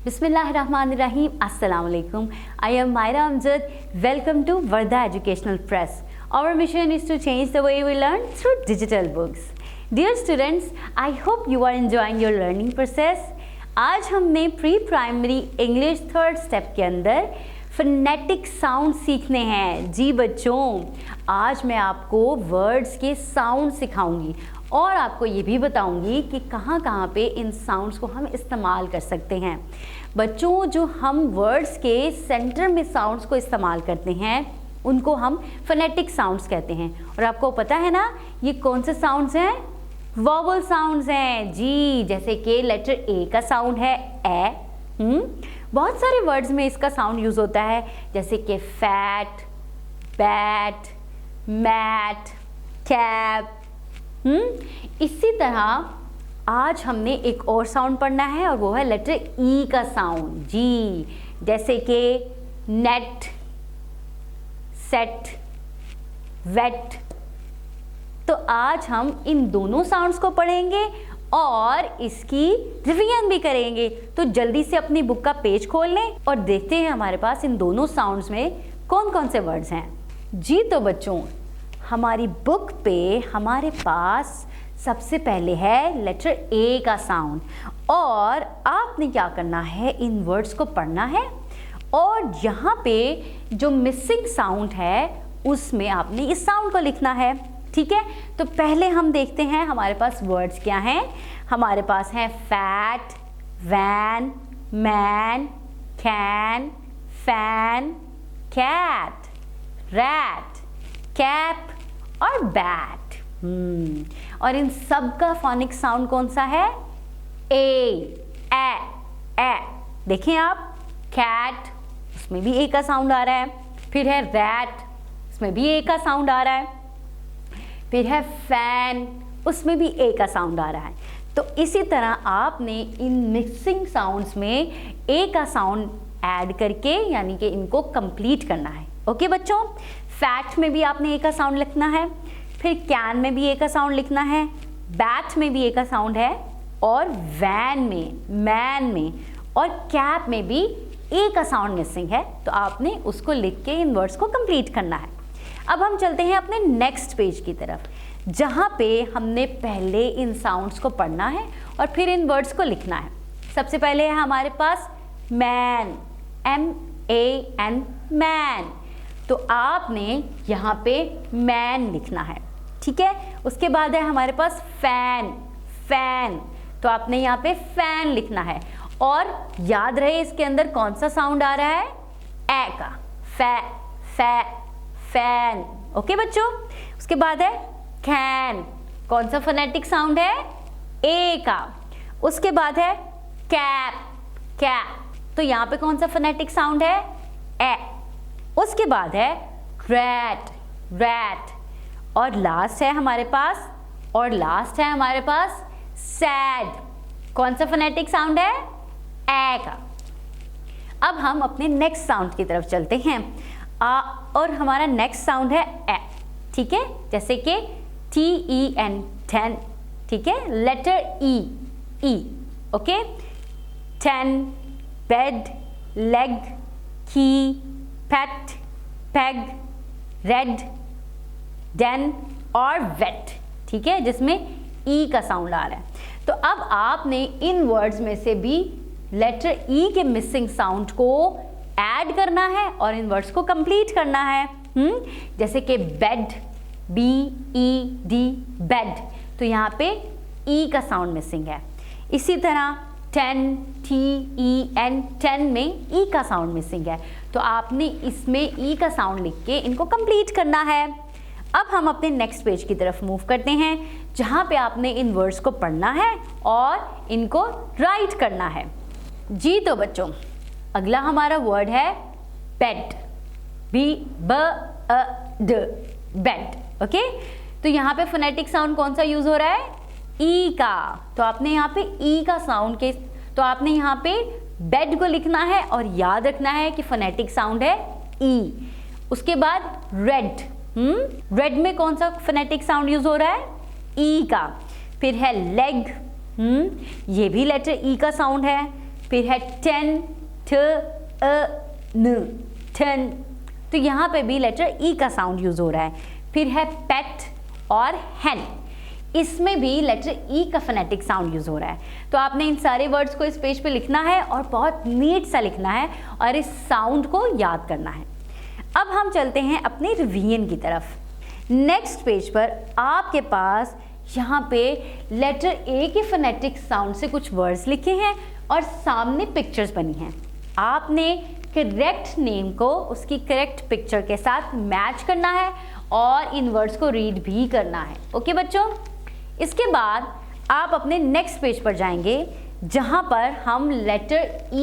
Bismillahirrahmanirrahim. Assalamu alaikum. I am Myra Amjad. Welcome to Varda Educational Press. Our mission is to change the way we learn through digital books. Dear students, I hope you are enjoying your learning process. आज हमने pre primary English third step के अंदर phonetic sound सीखने हैं। जी बच्चों, आज मैं आपको वर्ड्स के साउंड सिखाऊंगी और आपको ये भी बताऊंगी कि कहाँ कहाँ पे इन साउंड्स को हम इस्तेमाल कर सकते हैं। बच्चों, जो हम वर्ड्स के सेंटर में साउंड्स को इस्तेमाल करते हैं उनको हम फोनेटिक साउंड्स कहते हैं। और आपको पता है ना ये कौन से साउंड्स हैं? वॉवल साउंड्स हैं। जी, जैसे कि लेटर ए का साउंड है ए। बहुत सारे वर्ड्स में इसका साउंड यूज़ होता है, जैसे कि फैट, बैट, मैट, कैप। इसी तरह आज हमने एक और साउंड पढ़ना है और वो है लेटर ई का साउंड। जी, जैसे कि नेट, सेट, वेट। तो आज हम इन दोनों साउंड्स को पढ़ेंगे और इसकी रिवीजन भी करेंगे। तो जल्दी से अपनी बुक का पेज खोल लें और देखते हैं हमारे पास इन दोनों साउंड्स में कौन कौन से वर्ड्स हैं। जी तो बच्चों, हमारी बुक पे हमारे पास सबसे पहले है लेटर ए का साउंड और आपने क्या करना है, इन वर्ड्स को पढ़ना है और यहाँ पे जो मिसिंग साउंड है उसमें आपने इस साउंड को लिखना है। ठीक है, तो पहले हम देखते हैं हमारे पास वर्ड्स क्या हैं। हमारे पास हैं fat, van, man, can, fan, cat, rat, cap और बैट। और इन सब का फोनिक साउंड कौन सा है? ए। देखें आप, कैट उसमें भी ए का साउंड आ रहा है, फिर है रैट उसमें भी ए का साउंड आ रहा है, फिर है फैन उसमें भी ए का साउंड आ रहा है। तो इसी तरह आपने इन मिक्सिंग साउंड्स में ए का साउंड ऐड करके यानी कि इनको कंप्लीट करना है। ओके बच्चों, फैट में भी आपने ए का साउंड लिखना है, फिर कैन में भी ए का साउंड लिखना है, बैट में भी ए का साउंड है और वैन में, मैन में और कैप में भी ए का साउंड मिसिंग है। तो आपने उसको लिख के इन वर्ड्स को कंप्लीट करना है। अब हम चलते हैं अपने नेक्स्ट पेज की तरफ, जहाँ पे हमने पहले इन साउंड्स को पढ़ना है और फिर इन वर्ड्स को लिखना है। सबसे पहले है हमारे पास मैन, MAN, मैन। तो आपने यहाँ पे मैन लिखना है। ठीक है, उसके बाद है हमारे पास फैन। तो आपने यहाँ पे फैन लिखना है और याद रहे इसके अंदर कौन सा साउंड आ रहा है? ए का, फैन। ओके बच्चों, उसके बाद है कैन, कौन सा फोनेटिक साउंड है? ए का। उसके बाद है कैप, तो यहाँ पे कौन सा फोनेटिक साउंड है? ए। उसके बाद है रैट और लास्ट है हमारे पास सैड, कौन सा फोनेटिक साउंड है? ए का। अब हम अपने नेक्स्ट साउंड की तरफ चलते हैं और हमारा नेक्स्ट साउंड है ए। ठीक है, जैसे कि TEN, 10। ठीक है, लेटर ई। ओके, 10, बेड, लेग, की, पेट, पेग, रेड, डेन और वेट। ठीक है, जिसमें ई का साउंड आ रहा है। तो अब आपने इन वर्ड्स में से भी लेटर ई के मिसिंग साउंड को ऐड करना है और इन वर्ड्स को कंप्लीट करना है। जैसे कि बेड, BED, बेड। तो यहाँ पे ई का साउंड मिसिंग है। इसी तरह 10, TEN, 10 में ई का साउंड मिसिंग है। तो आपने इसमें ई का साउंड लिख के इनको कंप्लीट करना है। अब हम अपने नेक्स्ट पेज की तरफ मूव करते हैं, जहाँ पे आपने इन वर्ड्स को पढ़ना है और इनको राइट करना है। जी तो बच्चों, अगला हमारा वर्ड है बेड, BED, बेड। ओके, तो यहाँ पे फोनेटिक साउंड कौन सा यूज हो रहा है? ई का। तो आपने यहाँ पे ई का साउंड के, तो आपने यहाँ पे बेड को लिखना है और याद रखना है कि फोनेटिक साउंड है ई। उसके बाद रेड, रेड में कौन सा फोनेटिक साउंड यूज हो रहा है? ई का। फिर है लेग, ये भी लेटर ई का साउंड है। फिर है 10 ठ न 10, तो यहाँ पे भी लेटर ई का साउंड यूज हो रहा है। फिर है पेट और हैन, इसमें भी लेटर ई का फोनेटिक साउंड यूज हो रहा है। तो आपने इन सारे वर्ड्स को इस पेज पे लिखना है और बहुत नीट सा लिखना है और इस साउंड को याद करना है। अब हम चलते हैं अपने रिवीजन की तरफ। नेक्स्ट पेज पर आपके पास यहाँ पे लेटर ए के फोनेटिक साउंड से कुछ वर्ड्स लिखे हैं और सामने पिक्चर्स बनी हैं। आपने करेक्ट नेम को उसकी करेक्ट पिक्चर के साथ मैच करना है और इन वर्ड्स को रीड भी करना है। ओके बच्चों, इसके बाद आप अपने नेक्स्ट पेज पर जाएंगे जहाँ पर हम लेटर ई